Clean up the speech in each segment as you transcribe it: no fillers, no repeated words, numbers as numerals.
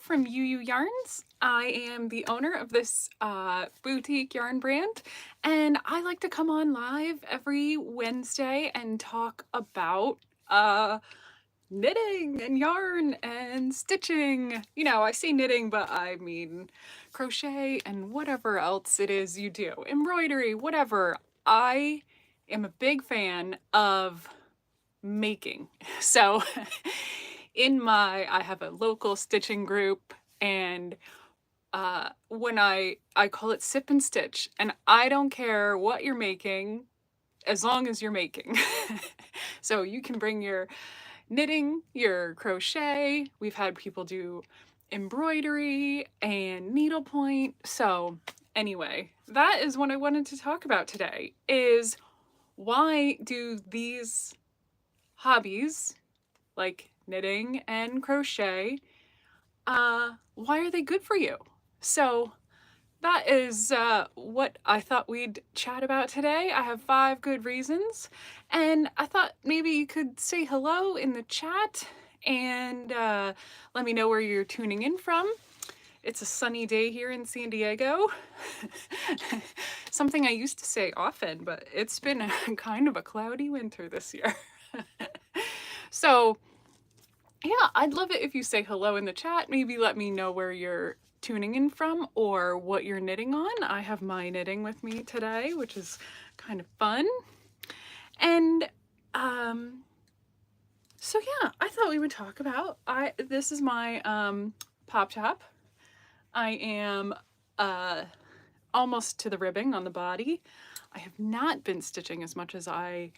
from UU Yarns. I am the owner of this boutique yarn brand, and I like to come on live every Wednesday and talk about knitting and yarn and stitching. You know, I say knitting, but I mean crochet and whatever else it is you do, embroidery, whatever. I am a big fan of making. So I have a local stitching group, and when I call it sip and stitch, and I don't care what you're making as long as you're making. So you can bring your knitting, your crochet. We've had people do embroidery and needlepoint. So anyway, that is what I wanted to talk about today, is why do these hobbies like knitting and crochet, why are they good for you? So that is what I thought we'd chat about today. I have 5 good reasons, and I thought maybe you could say hello in the chat and let me know where you're tuning in from. It's a sunny day here in San Diego. Something I used to say often, but it's been kind of a cloudy winter this year. So yeah, I'd love it if you say hello in the chat. Maybe let me know where you're tuning in from or what you're knitting on. I have my knitting with me today, which is kind of fun. And so yeah, I thought we would talk about, this is my pop top. I am almost to the ribbing on the body. I have not been stitching as much as I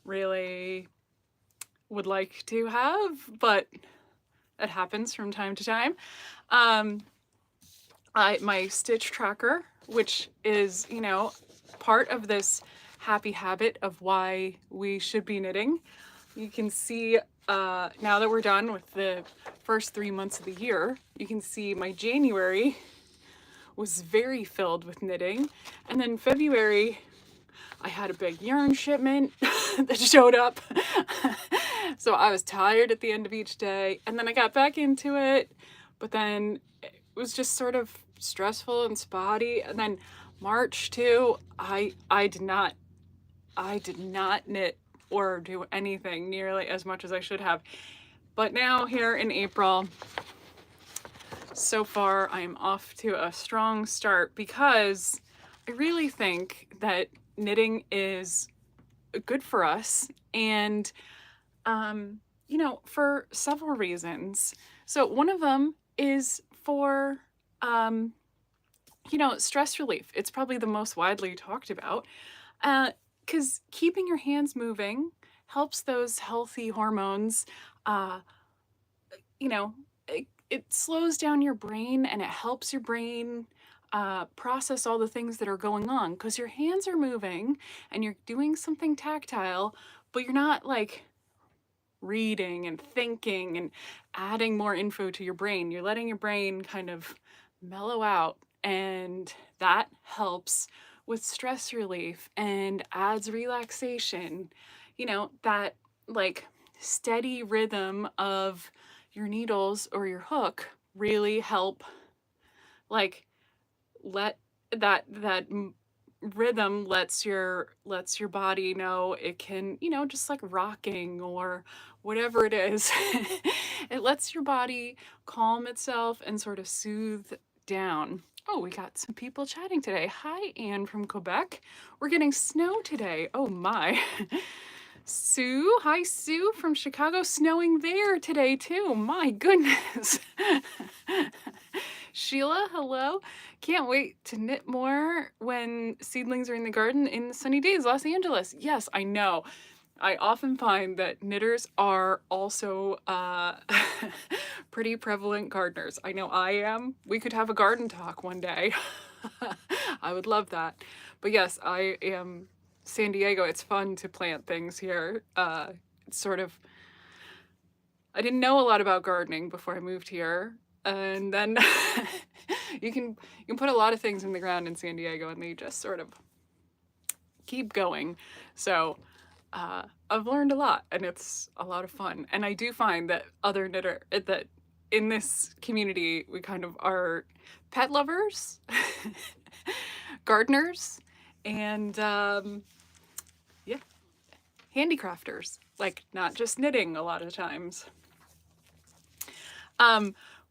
really would like to have, but it happens from time to time. My stitch tracker, which is, you know, part of this happy habit of why we should be knitting. You can see now that we're done with the first 3 months of the year, you can see my January was very filled with knitting. And then February, I had a big yarn shipment that showed up. So I was tired at the end of each day, and then I got back into it, but then it was just sort of stressful and spotty. And then March too, I did not knit or do anything nearly as much as I should have. But now here in April, so far I am off to a strong start because I really think that knitting is good for us, and you know, for several reasons. So one of them is for you know, stress relief. It's probably the most widely talked about, because keeping your hands moving helps those healthy hormones. You know, it slows down your brain, and it helps your brain process all the things that are going on, because your hands are moving and you're doing something tactile, but you're not like reading and thinking and adding more info to your brain. You're letting your brain kind of mellow out, and that helps with stress relief and adds relaxation. You know, that like steady rhythm of your needles or your hook really help, like, let that rhythm lets your body know it can, you know, just like rocking or whatever it is. It lets your body calm itself and sort of soothe down. Oh, we got some people chatting today. Hi, Anne from Quebec. We're getting snow today. Oh my. Sue, hi Sue from Chicago, snowing there today too. My goodness. Sheila, hello. Can't wait to knit more when seedlings are in the garden in the sunny days. Los Angeles. Yes, I know. I often find that knitters are also pretty prevalent gardeners. I know I am. We could have a garden talk one day. I would love that. But yes, I am San Diego. It's fun to plant things here. It's sort of, I didn't know a lot about gardening before I moved here. And then you can put a lot of things in the ground in San Diego and they just sort of keep going. So I've learned a lot, and it's a lot of fun. And I do find that other in this community, we kind of are pet lovers, gardeners, and yeah, handicrafters, like not just knitting a lot of times.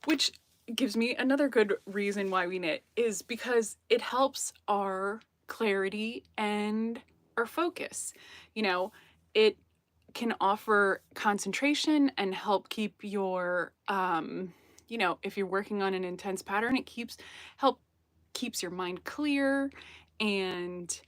Which gives me another good reason why we knit, is because it helps our clarity and our focus. You know, it can offer concentration and help keep your, you know, if you're working on an intense pattern, it keeps your mind clear, and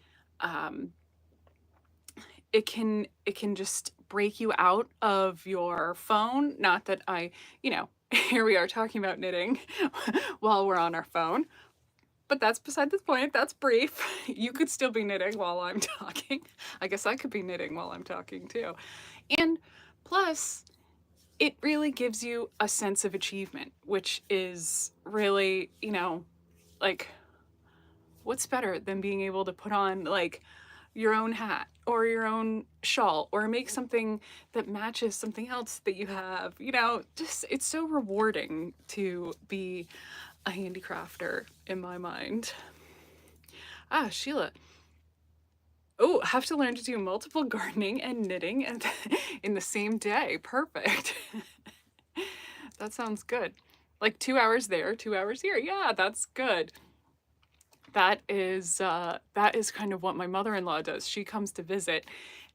it can just break you out of your phone. Not that I, you know, here we are talking about knitting while we're on our phone, but that's beside the point. That's brief. You could still be knitting while I'm talking. I guess I could be knitting while I'm talking too. And plus, it really gives you a sense of achievement, which is really, you know, like, what's better than being able to put on like your own hat or your own shawl or make something that matches something else that you have, you know, just it's so rewarding to be a handicrafter in my mind. Ah, Sheila. Oh, have to learn to do multiple gardening and knitting and in the same day. Perfect. That sounds good. Like 2 hours there, 2 hours here. Yeah, that's good. That is kind of what my mother-in-law does. She comes to visit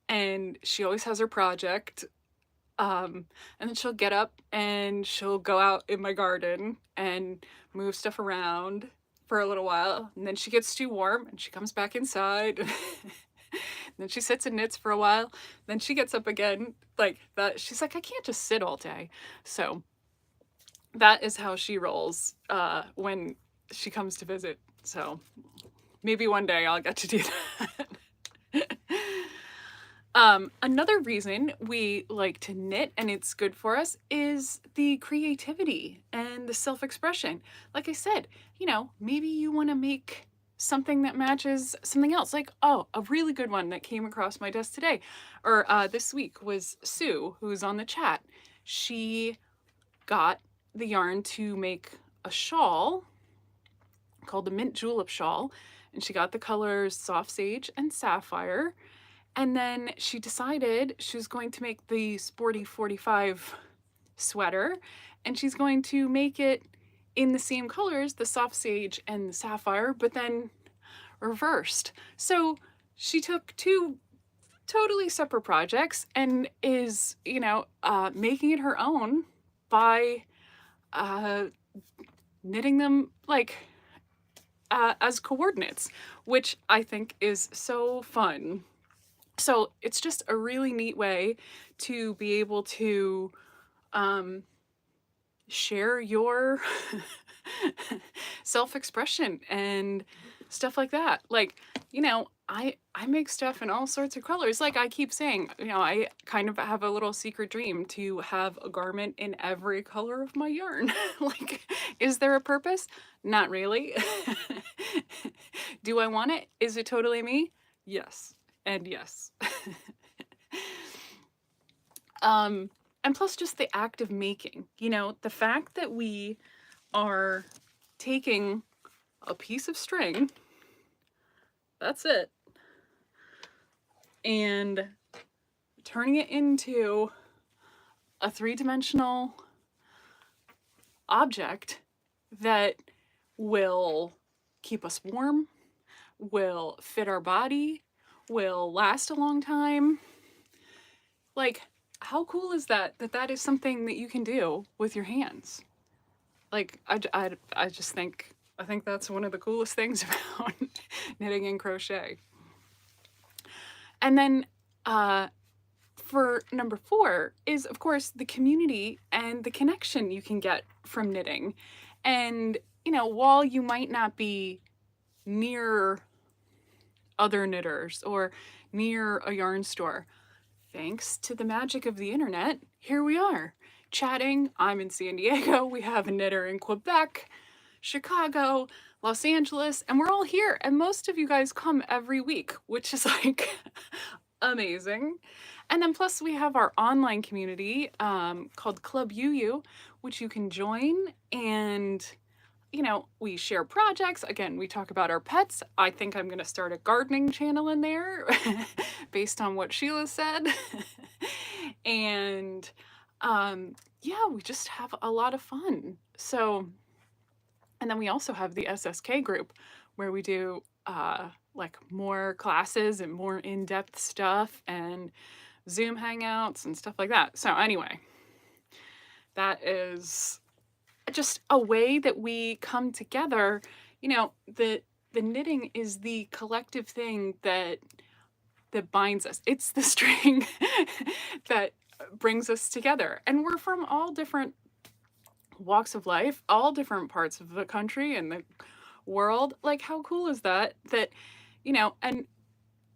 and she always has her project. And then she'll get up and she'll go out in my garden and move stuff around for a little while. And then she gets too warm and she comes back inside. Then she sits and knits for a while. Then she gets up again. Like that. She's like, I can't just sit all day. So that is how she rolls when she comes to visit. So maybe one day I'll get to do that. Another reason we like to knit, and it's good for us, is the creativity and the self-expression. Like I said, you know, maybe you want to make something that matches something else. Like, oh, a really good one that came across my desk today, or this week, was Sue, who's on the chat. She got the yarn to make a shawl called the Mint Julep Shawl, and she got the colors Soft Sage and Sapphire. And then she decided she was going to make the Sporty 45 sweater, and she's going to make it in the same colors, the Soft Sage and the Sapphire, but then reversed. So she took two totally separate projects and is, you know, making it her own by knitting them like as coordinates, which I think is so fun. So it's just a really neat way to be able to share your self-expression and stuff like that. Like, you know, I make stuff in all sorts of colors. Like I keep saying, you know, I kind of have a little secret dream to have a garment in every color of my yarn. Like, is there a purpose? Not really. Do I want it? Is it totally me? Yes. And yes. And plus just the act of making, you know, the fact that we are taking a piece of string, that's it, and turning it into a three-dimensional object that will keep us warm, will fit our body, will last a long time. Like, how cool is that, that is something that you can do with your hands? Like, I just think, I think that's one of the coolest things about knitting and crochet. And then for number 4 is, of course, the community and the connection you can get from knitting. And, you know, while you might not be near other knitters or near a yarn store, thanks to the magic of the internet, here we are, chatting. I'm in San Diego, we have a knitter in Quebec, Chicago, Los Angeles, and we're all here. And most of you guys come every week, which is like amazing. And then plus we have our online community called Club UU, which you can join. And, you know, we share projects. Again, we talk about our pets. I think I'm going to start a gardening channel in there based on what Sheila said. And yeah, we just have a lot of fun. So, and then we also have the SSK group where we do like more classes and more in-depth stuff and Zoom hangouts and stuff like that. So anyway, that is just a way that we come together. You know, the knitting is the collective thing that binds us. It's the string that brings us together. And we're from all different walks of life, all different parts of the country and the world. Like, how cool is that? That, you know, and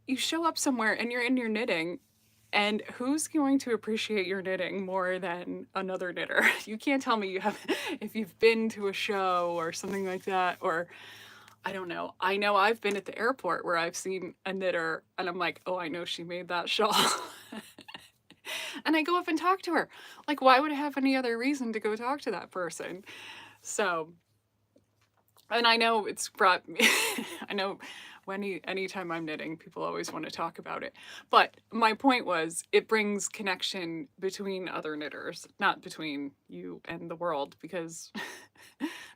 you show up somewhere and you're in your knitting, and who's going to appreciate your knitting more than another knitter? You can't tell me you have, if you've been to a show or something like that, or I don't know. I know I've been at the airport where I've seen a knitter and I'm like, oh, I know she made that shawl. And I go up and talk to her. Like, why would I have any other reason to go talk to that person? So, and I know it's brought me, I know anytime I'm knitting, people always want to talk about it. But my point was, it brings connection between other knitters, not between you and the world, because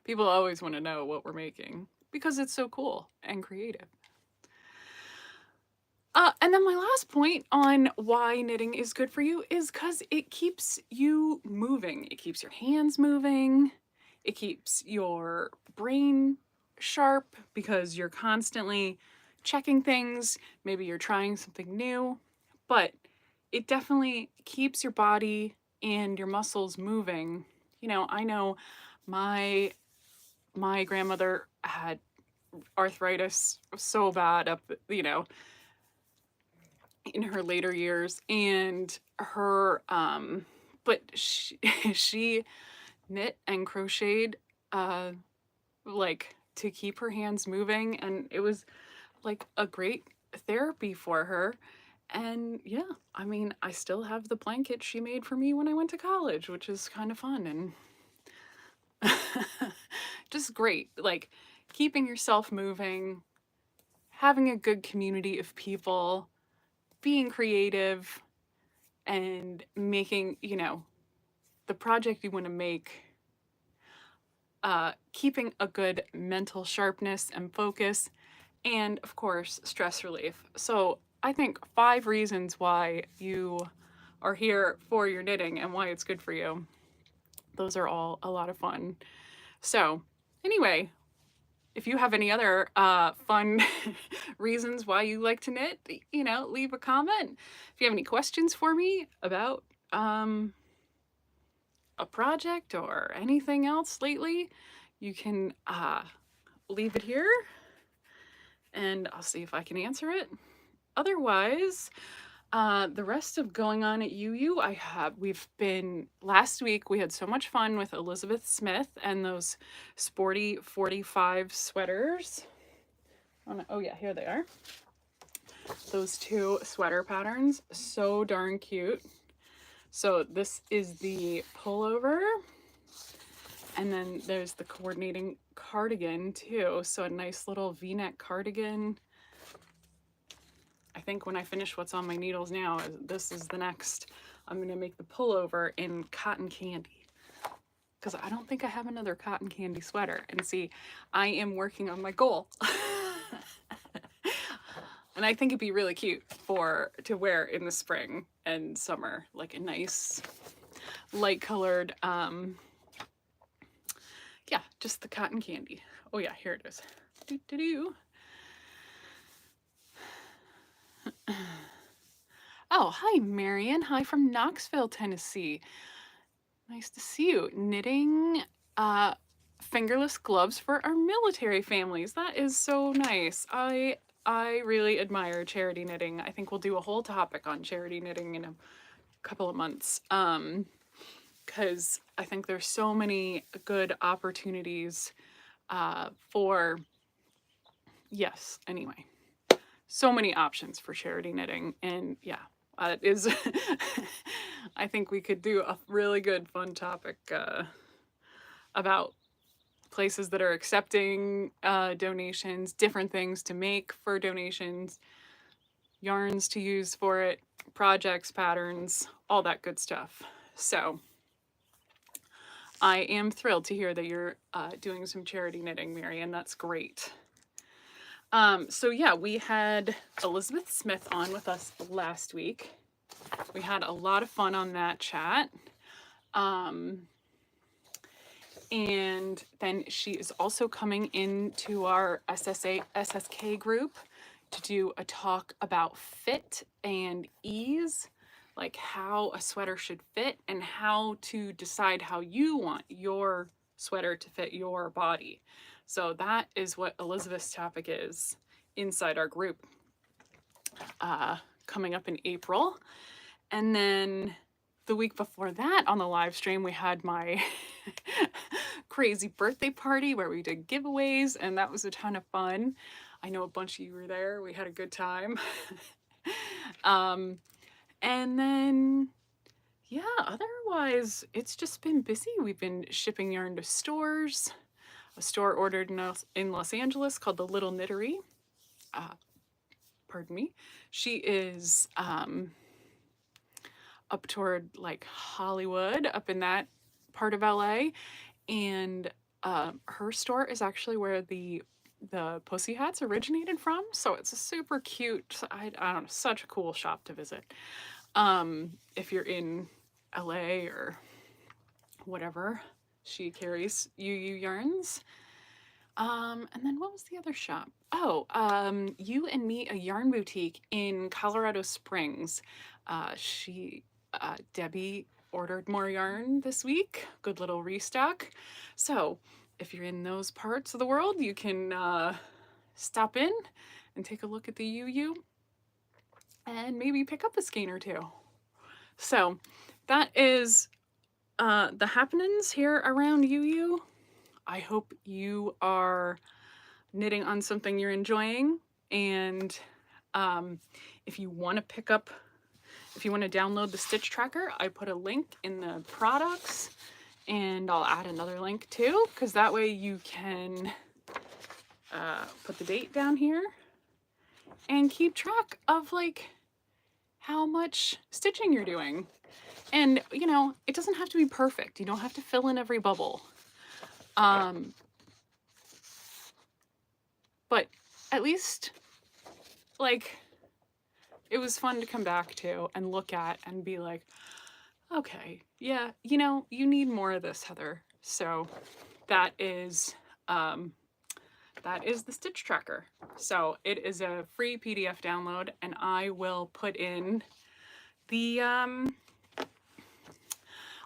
people always want to know what we're making because it's so cool and creative. And then my last point on why knitting is good for you is because it keeps you moving. It keeps your hands moving. It keeps your brain sharp because you're constantly checking things. Maybe you're trying something new, but it definitely keeps your body and your muscles moving. You know, I know my grandmother had arthritis so bad up, you know, in her later years, and her but she knit and crocheted like to keep her hands moving, and it was like a great therapy for her. And yeah, I mean, I still have the blanket she made for me when I went to college, which is kind of fun and just great. Like, keeping yourself moving, having a good community of people, being creative, and making, you know, the project you want to make, keeping a good mental sharpness and focus, and of course, stress relief. So I think 5 reasons why you are here for your knitting and why it's good for you. Those are all a lot of fun. So anyway, if you have any other fun reasons why you like to knit, you know, leave a comment. If you have any questions for me about a project or anything else lately, you can leave it here and I'll see if I can answer it. Otherwise, the rest of going on at UU, last week we had so much fun with Elizabeth Smith and those sporty 45 sweaters. Oh yeah, here they are. Those 2 sweater patterns, so darn cute. So this is the pullover, and then there's the coordinating cardigan too. So a nice little V-neck cardigan. I think when I finish what's on my needles now, this is the next. I'm gonna make the pullover in cotton candy, because I don't think I have another cotton candy sweater. And see, I am working on my goal. And I think it'd be really cute to wear in the spring and summer, like a nice light colored, yeah, just the cotton candy. Oh yeah, here it is. Doo-doo-doo. Oh, hi, Marion. Hi from Knoxville, Tennessee. Nice to see you. Knitting fingerless gloves for our military families. That is so nice. I really admire charity knitting. I think we'll do a whole topic on charity knitting in a couple of months. Because I think there's so many good opportunities for, yes, anyway. So many options for charity knitting, and yeah, That is, I think we could do a really good fun topic about places that are accepting donations, different things to make for donations, yarns to use for it, projects, patterns, all that good stuff. So I am thrilled to hear that you're doing some charity knitting, Marian. That's great. So yeah, we had Elizabeth Smith on with us last week. We had a lot of fun on that chat. And then she is also coming into our SSK group to do a talk about fit and ease, like how a sweater should fit and how to decide how you want your sweater to fit your body. So that is what Elizabeth's topic is inside our group, coming up in April. And then the week before that on the live stream, we had my crazy birthday party where we did giveaways, and that was a ton of fun. I know a bunch of you were there. We had a good time. And then, yeah, otherwise, it's just been busy. We've been shipping yarn to stores. A store ordered in Los Angeles called The Little Knittery. Pardon me. She is up toward like Hollywood, up in that part of LA, and her store is actually where the pussy hats originated from. So it's a super cute, I don't know, such a cool shop to visit. If you're in LA or whatever, she carries UU yarns. And then what was the other shop? Oh, You and Me, a yarn boutique in Colorado Springs. Debbie ordered more yarn this week. Good little restock. So if you're in those parts of the world, you can stop in and take a look at the UU and maybe pick up a skein or two. So that is the happenings here around UU. I hope you are knitting on something you're enjoying. And if you want to pick up, if you want to download the stitch tracker, I put a link in the products, and I'll add another link too, because that way you can put the date down here and keep track of like how much stitching you're doing. And you know, it doesn't have to be perfect. You don't have to fill in every bubble. But at least, like, it was fun to come back to and look at and be like, okay, yeah, you know, you need more of this, Heather. So that is the stitch tracker. So it is a free PDF download, and I will put in the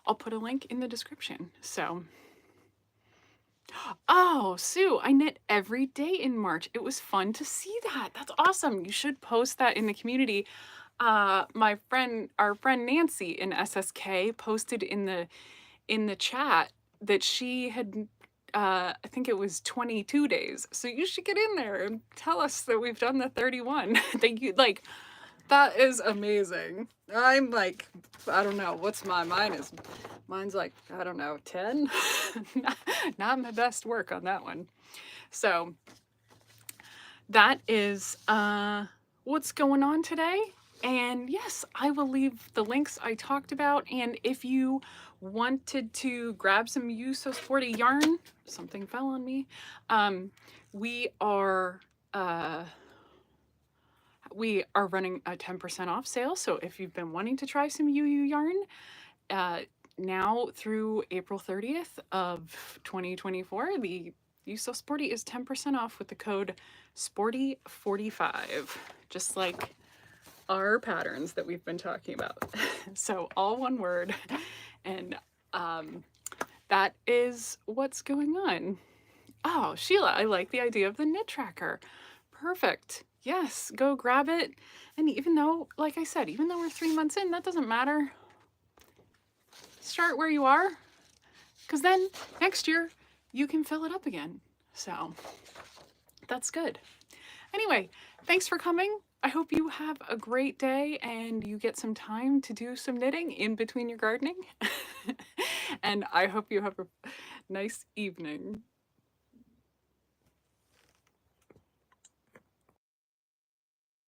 I'll put a link in the description. So oh, Sue, I knit every day in March. It was fun to see that. That's awesome. You should post that in the community. Our friend Nancy in SSK posted in the chat that she had I think it was 22 days. So you should get in there and tell us that we've done the 31. Thank you. Like, that is amazing. I'm like, I don't know, what's mine's like, I don't know, 10? Not my best work on that one. So that is what's going on today. And yes, I will leave the links I talked about. And if you wanted to grab some You So Sporty yarn, something fell on me. We are running a 10% off sale. So if you've been wanting to try some UU yarn, now through April 30th of 2024, the You So Sporty is 10% off with the code SPORTY45, just like our patterns that we've been talking about. So all one word. And that is what's going on. Oh, Sheila, I like the idea of the knit tracker. Perfect. Yes, go grab it. And even though, like I said, even though we're 3 months in, that doesn't matter. Start where you are, because then next year you can fill it up again. So that's good. Anyway, thanks for coming. I hope you have a great day and you get some time to do some knitting in between your gardening. And I hope you have a nice evening.